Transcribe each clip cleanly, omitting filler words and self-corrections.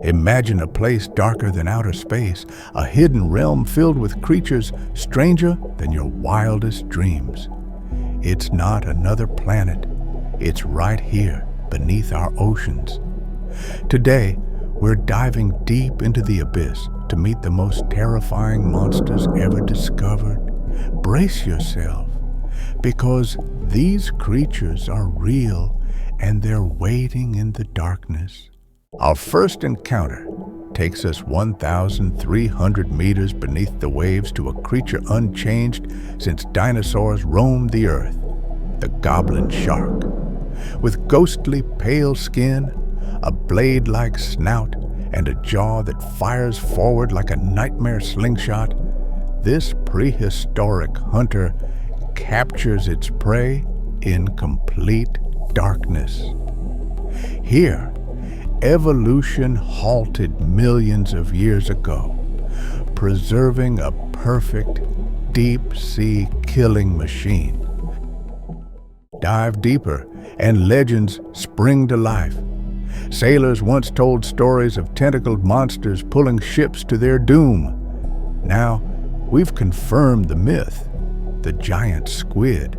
Imagine a place darker than outer space, a hidden realm filled with creatures stranger than your wildest dreams. It's not another planet. It's right here beneath our oceans. Today, we're diving deep into the abyss to meet the most terrifying monsters ever discovered. Brace yourself, because these creatures are real and they're waiting in the darkness. Our first encounter takes us 1,300 meters beneath the waves to a creature unchanged since dinosaurs roamed the earth, the goblin shark. With ghostly pale skin, a blade-like snout, and a jaw that fires forward like a nightmare slingshot, this prehistoric hunter captures its prey in complete darkness. Here, evolution halted millions of years ago, preserving a perfect deep-sea killing machine. Dive deeper, and legends spring to life. Sailors once told stories of tentacled monsters pulling ships to their doom. Now, we've confirmed the myth, the giant squid.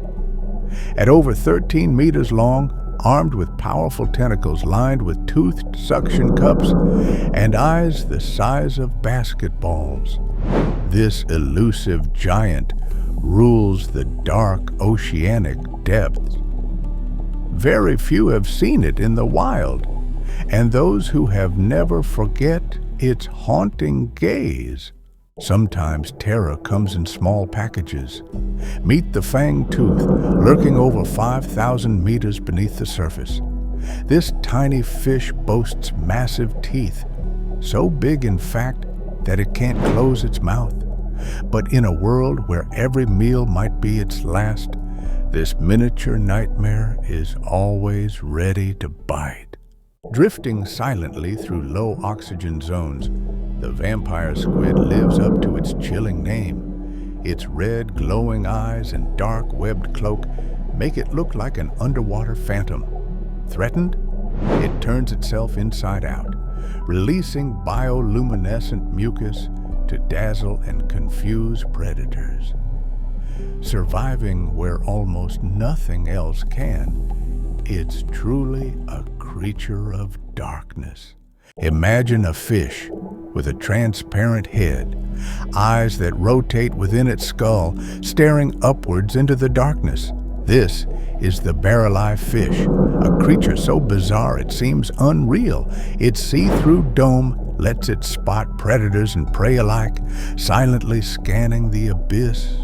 At over 13 meters long, armed with powerful tentacles lined with toothed suction cups and eyes the size of basketballs, this elusive giant rules the dark oceanic depths. Very few have seen it in the wild, and those who have never forget its haunting gaze. Sometimes terror comes in small packages. Meet the fanged tooth, lurking over 5,000 meters beneath the surface. This tiny fish boasts massive teeth, so big in fact that it can't close its mouth. But in a world where every meal might be its last, this miniature nightmare is always ready to bite. Drifting silently through low oxygen zones, the vampire squid lives up to its chilling name. Its red, glowing eyes and dark, webbed cloak make it look like an underwater phantom. Threatened, it turns itself inside out, releasing bioluminescent mucus to dazzle and confuse predators. Surviving where almost nothing else can, it's truly a creature of darkness. Imagine a fish with a transparent head, eyes that rotate within its skull, staring upwards into the darkness. This is the barrel-eye fish, a creature so bizarre it seems unreal. Its see-through dome lets it spot predators and prey alike, silently scanning the abyss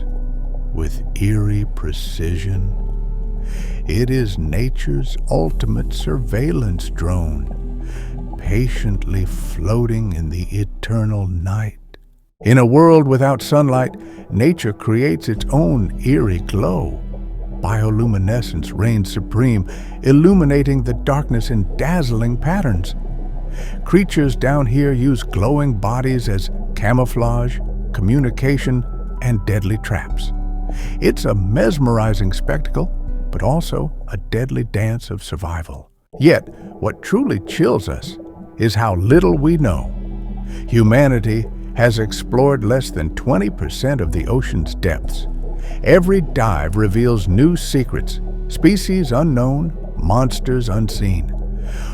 with eerie precision. It is nature's ultimate surveillance drone, patiently floating in the eternal night. In a world without sunlight, nature creates its own eerie glow. Bioluminescence reigns supreme, illuminating the darkness in dazzling patterns. Creatures down here use glowing bodies as camouflage, communication, and deadly traps. It's a mesmerizing spectacle, but also a deadly dance of survival. Yet, what truly chills us is how little we know. Humanity has explored less than 20% of the ocean's depths. Every dive reveals new secrets, species unknown, monsters unseen.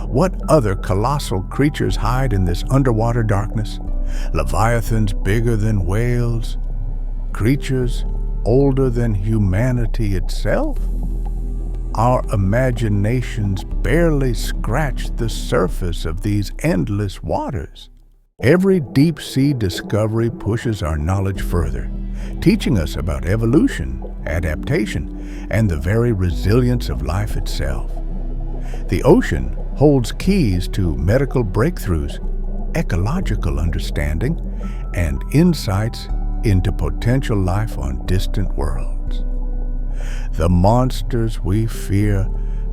What other colossal creatures hide in this underwater darkness? Leviathans bigger than whales? Creatures older than humanity itself? Our imaginations barely scratch the surface of these endless waters. Every deep-sea discovery pushes our knowledge further, teaching us about evolution, adaptation, and the very resilience of life itself. The ocean holds keys to medical breakthroughs, ecological understanding, and insights into potential life on distant worlds. The monsters we fear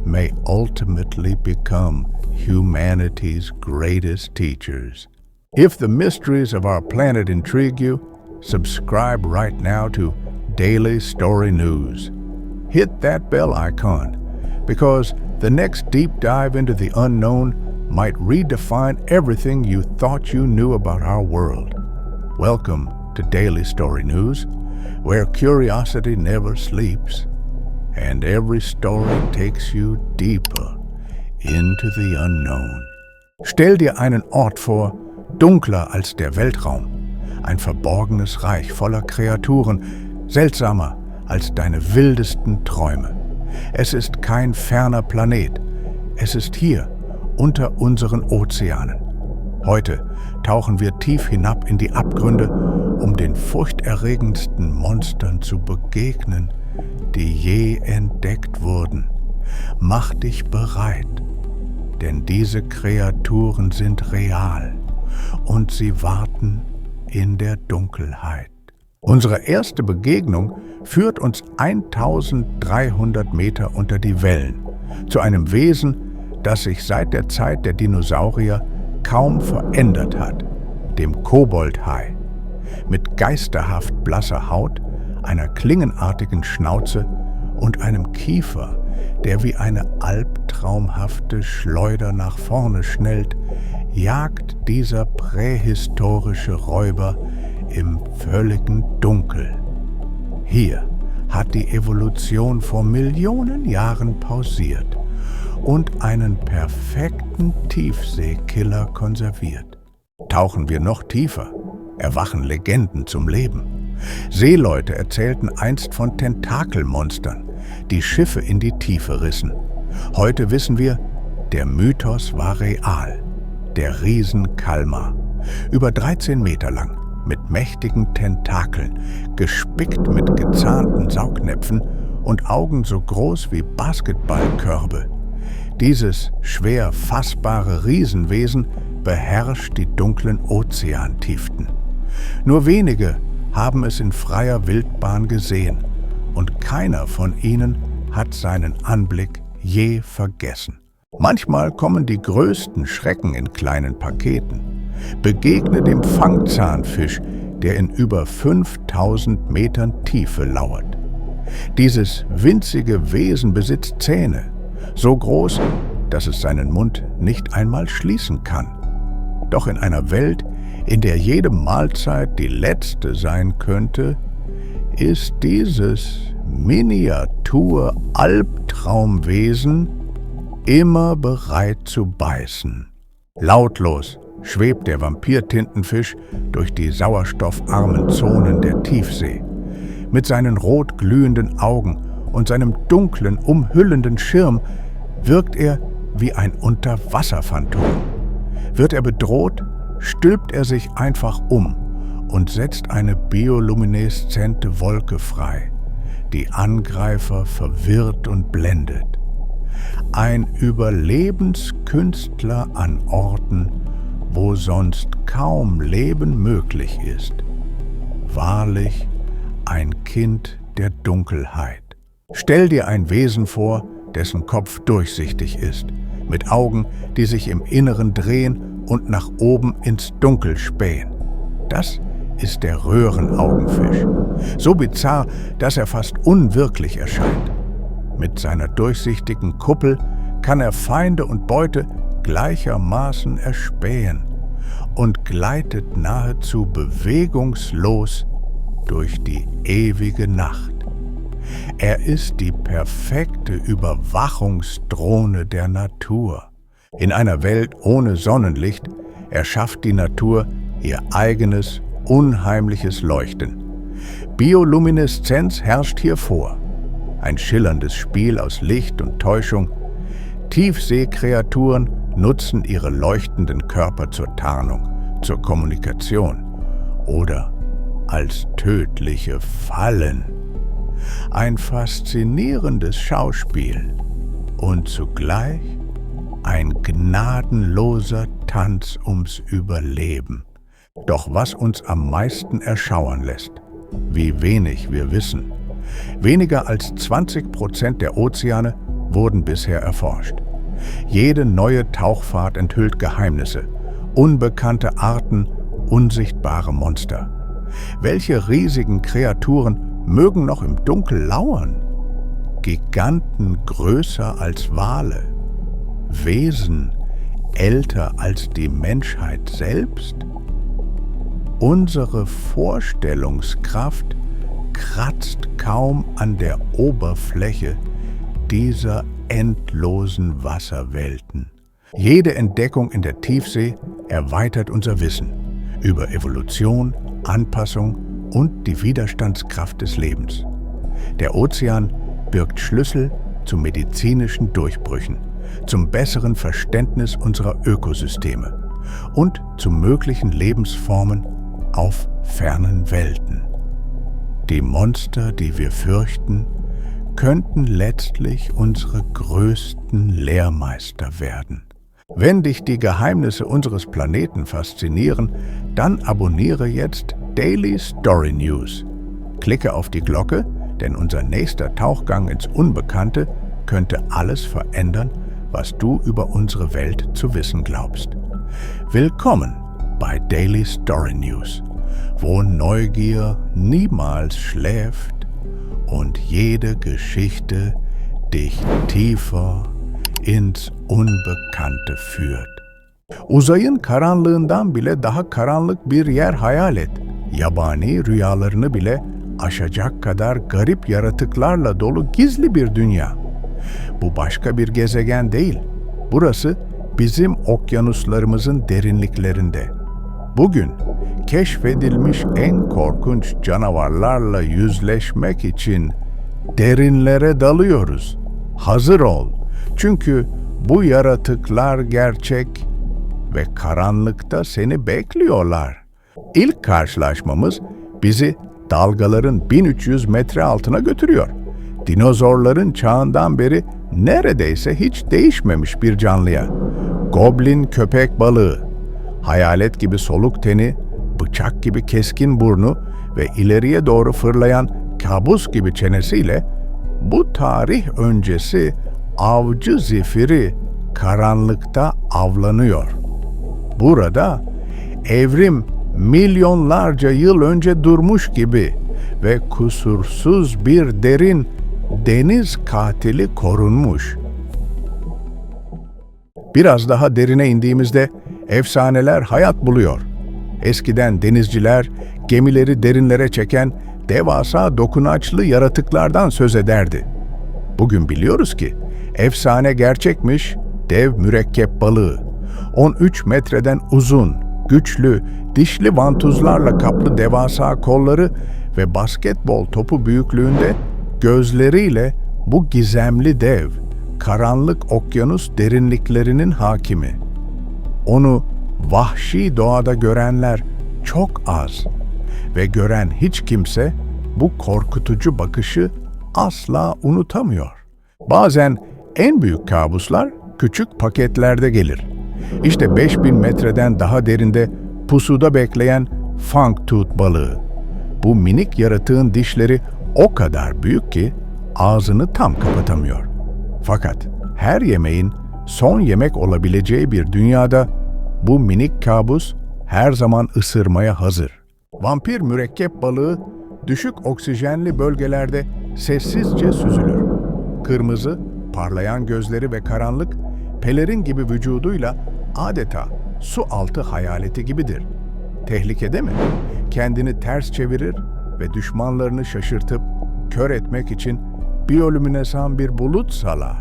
may ultimately become humanity's greatest teachers. If the mysteries of our planet intrigue you, subscribe right now to Daily Story News. Hit that bell icon, because the next deep dive into the unknown might redefine everything you thought you knew about our world. Welcome to Daily Story News, where curiosity never sleeps, and every story takes you deeper into the unknown. Stell dir einen Ort vor, dunkler als der Weltraum, ein verborgenes Reich voller Kreaturen, seltsamer als deine wildesten Träume. Es ist kein ferner Planet, es ist hier, unter unseren Ozeanen. Heute tauchen wir tief hinab in die Abgründe, um den furchterregendsten Monstern zu begegnen, die je entdeckt wurden. Mach dich bereit, denn diese Kreaturen sind real und sie warten in der Dunkelheit. Unsere erste Begegnung führt uns 1300 Meter unter die Wellen, zu einem Wesen, das sich seit der Zeit der Dinosaurier kaum verändert hat, dem Koboldhai. Mit geisterhaft blasser Haut, einer klingenartigen Schnauze und einem Kiefer, der wie eine albtraumhafte Schleuder nach vorne schnellt, jagt dieser prähistorische Räuber im völligen Dunkel. Hier hat die Evolution vor Millionen Jahren pausiert und einen perfekten Tiefseekiller konserviert. Tauchen wir noch tiefer, erwachen Legenden zum Leben. Seeleute erzählten einst von Tentakelmonstern, die Schiffe in die Tiefe rissen. Heute wissen wir, der Mythos war real. Der Riesen-Kalmar, über 13 Meter lang, mit mächtigen Tentakeln, gespickt mit gezahnten Saugnäpfen und Augen so groß wie Basketballkörbe. Dieses schwer fassbare Riesenwesen beherrscht die dunklen Ozeantiefen. Nur wenige haben es in freier Wildbahn gesehen und keiner von ihnen hat seinen Anblick je vergessen. Manchmal kommen die größten Schrecken in kleinen Paketen. Begegne dem Fangzahnfisch, der in über 5000 Metern Tiefe lauert. Dieses winzige Wesen besitzt Zähne, so groß, dass es seinen Mund nicht einmal schließen kann. Doch in einer Welt, in der jede Mahlzeit die letzte sein könnte, ist dieses Miniatur-Albtraumwesen immer bereit zu beißen. Lautlos schwebt der Vampirtintenfisch durch die sauerstoffarmen Zonen der Tiefsee. Mit seinen rot glühenden Augen und seinem dunklen, umhüllenden Schirm wirkt er wie ein Unterwasserphantom. Wird er bedroht, stülpt er sich einfach um und setzt eine biolumineszente Wolke frei, die Angreifer verwirrt und blendet. Ein Überlebenskünstler an Orten, wo sonst kaum Leben möglich ist. Wahrlich ein Kind der Dunkelheit. Stell dir ein Wesen vor, dessen Kopf durchsichtig ist, mit Augen, die sich im Inneren drehen und nach oben ins Dunkel spähen. Das ist der Röhrenaugenfisch. So bizarr, dass er fast unwirklich erscheint. Mit seiner durchsichtigen Kuppel kann er Feinde und Beute gleichermaßen erspähen und gleitet nahezu bewegungslos durch die ewige Nacht. Er ist die perfekte Überwachungsdrohne der Natur. In einer Welt ohne Sonnenlicht erschafft die Natur ihr eigenes, unheimliches Leuchten. Biolumineszenz herrscht hier vor. Ein schillerndes Spiel aus Licht und Täuschung. Tiefseekreaturen nutzen ihre leuchtenden Körper zur Tarnung, zur Kommunikation oder als tödliche Fallen. Ein faszinierendes Schauspiel und zugleich ein gnadenloser Tanz ums Überleben. Doch was uns am meisten erschauern lässt, wie wenig wir wissen. Weniger als 20% der Ozeane wurden bisher erforscht. Jede neue Tauchfahrt enthüllt Geheimnisse, unbekannte Arten, unsichtbare Monster. Welche riesigen Kreaturen mögen noch im Dunkel lauern? Giganten größer als Wale. Wesen älter als die Menschheit selbst? Unsere Vorstellungskraft kratzt kaum an der Oberfläche dieser endlosen Wasserwelten. Jede Entdeckung in der Tiefsee erweitert unser Wissen über Evolution, Anpassung und die Widerstandskraft des Lebens. Der Ozean birgt Schlüssel zu medizinischen Durchbrüchen, zum besseren Verständnis unserer Ökosysteme und zu möglichen Lebensformen auf fernen Welten. Die Monster, die wir fürchten, könnten letztlich unsere größten Lehrmeister werden. Wenn dich die Geheimnisse unseres Planeten faszinieren, dann abonniere jetzt Daily Story News. Klicke auf die Glocke, denn unser nächster Tauchgang ins Unbekannte könnte alles verändern, was du über unsere Welt zu wissen glaubst. Willkommen bei Daily Story News, wo Neugier niemals schläft und jede Geschichte dich tiefer ins Unbekannte führt. Uzayın karanlığından bile daha karanlık bir yer hayal et. Yabani rüyalarını bile aşacak kadar garip yaratıklarla dolu gizli bir dünya. Bu başka bir gezegen değil. Burası bizim okyanuslarımızın derinliklerinde. Bugün keşfedilmiş en korkunç canavarlarla yüzleşmek için derinlere dalıyoruz. Hazır ol. Çünkü bu yaratıklar gerçek ve karanlıkta seni bekliyorlar. İlk karşılaşmamız bizi dalgaların 1300 metre altına götürüyor. Dinozorların çağından beri neredeyse hiç değişmemiş bir canlıya. Goblin köpek balığı, hayalet gibi soluk teni, bıçak gibi keskin burnu ve ileriye doğru fırlayan kabus gibi çenesiyle bu tarih öncesi avcı zifiri karanlıkta avlanıyor. Burada evrim milyonlarca yıl önce durmuş gibi ve kusursuz bir derin deniz katili korunmuş. Biraz daha derine indiğimizde efsaneler hayat buluyor. Eskiden denizciler gemileri derinlere çeken devasa dokunaçlı yaratıklardan söz ederdi. Bugün biliyoruz ki efsane gerçekmiş, dev mürekkep balığı. 13 metreden uzun, güçlü, dişli vantuzlarla kaplı devasa kolları ve basketbol topu büyüklüğünde gözleriyle bu gizemli dev, karanlık okyanus derinliklerinin hakimi. Onu vahşi doğada görenler çok az ve gören hiç kimse bu korkutucu bakışı asla unutamıyor. Bazen en büyük kabuslar küçük paketlerde gelir. İşte 5000 metreden daha derinde pusuda bekleyen fangtooth balığı. Bu minik yaratığın dişleri o kadar büyük ki ağzını tam kapatamıyor. Fakat her yemeğin son yemek olabileceği bir dünyada bu minik kabus her zaman ısırmaya hazır. Vampir mürekkep balığı düşük oksijenli bölgelerde sessizce süzülür. Kırmızı, parlayan gözleri ve karanlık, pelerin gibi vücuduyla adeta su altı hayaleti gibidir. Tehlikede mi? Kendini ters çevirir ve düşmanlarını şaşırtıp kör etmek için biyolüminesan bir bulut salar.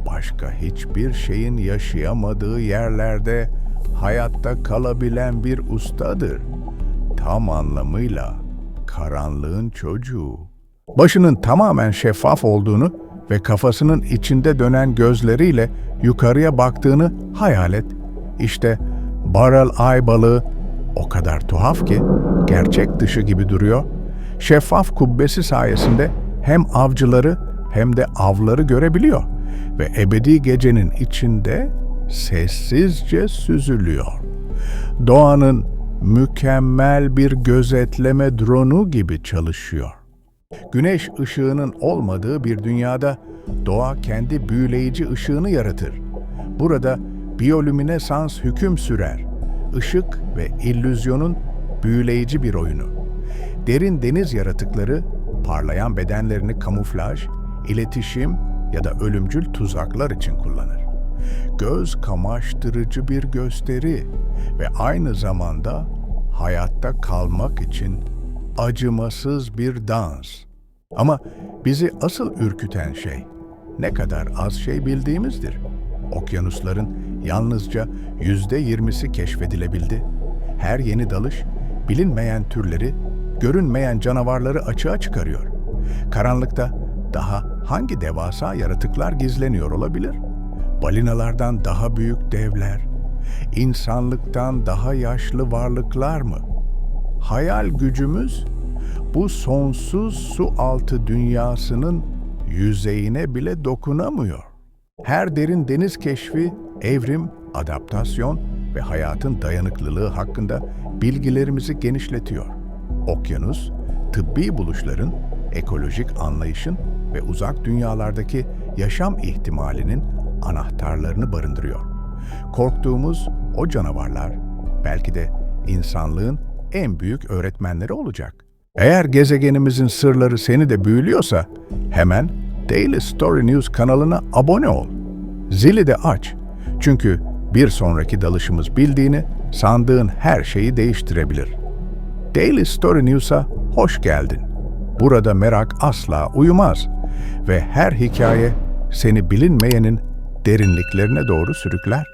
Başka hiçbir şeyin yaşayamadığı yerlerde hayatta kalabilen bir ustadır. Tam anlamıyla karanlığın çocuğu. Başının tamamen şeffaf olduğunu ve kafasının içinde dönen gözleriyle yukarıya baktığını hayal et. İşte barrel eye balığı o kadar tuhaf ki gerçek dışı gibi duruyor. Şeffaf kubbesi sayesinde hem avcıları hem de avları görebiliyor ve ebedi gecenin içinde sessizce süzülüyor. Doğanın mükemmel bir gözetleme dronu gibi çalışıyor. Güneş ışığının olmadığı bir dünyada doğa kendi büyüleyici ışığını yaratır. Burada biyolüminesans hüküm sürer. Işık ve illüzyonun büyüleyici bir oyunu. Derin deniz yaratıkları parlayan bedenlerini kamuflaj, iletişim ya da ölümcül tuzaklar için kullanır. göz kamaştırıcı bir gösteri ve aynı zamanda hayatta kalmak için acımasız bir dans. Ama bizi asıl ürküten şey, ne kadar az şey bildiğimizdir. Okyanusların yalnızca %20'si keşfedilebildi. Her yeni dalış, bilinmeyen türleri, görünmeyen canavarları açığa çıkarıyor. Karanlıkta daha hangi devasa yaratıklar gizleniyor olabilir? Balinalardan daha büyük devler, insanlıktan daha yaşlı varlıklar mı? Hayal gücümüz bu sonsuz su altı dünyasının yüzeyine bile dokunamıyor. Her derin deniz keşfi, evrim, adaptasyon ve hayatın dayanıklılığı hakkında bilgilerimizi genişletiyor. Okyanus, tıbbi buluşların, ekolojik anlayışın ve uzak dünyalardaki yaşam ihtimalinin anahtarlarını barındırıyor. Korktuğumuz o canavarlar belki de insanlığın en büyük öğretmenleri olacak. Eğer gezegenimizin sırları seni de büyülüyorsa hemen Daily Story News kanalına abone ol. Zili de aç. Çünkü bir sonraki dalışımız bildiğini sandığın her şeyi değiştirebilir. Daily Story News'a hoş geldin. Burada merak asla uyumaz ve her hikaye seni bilinmeyenin derinliklerine doğru sürükler.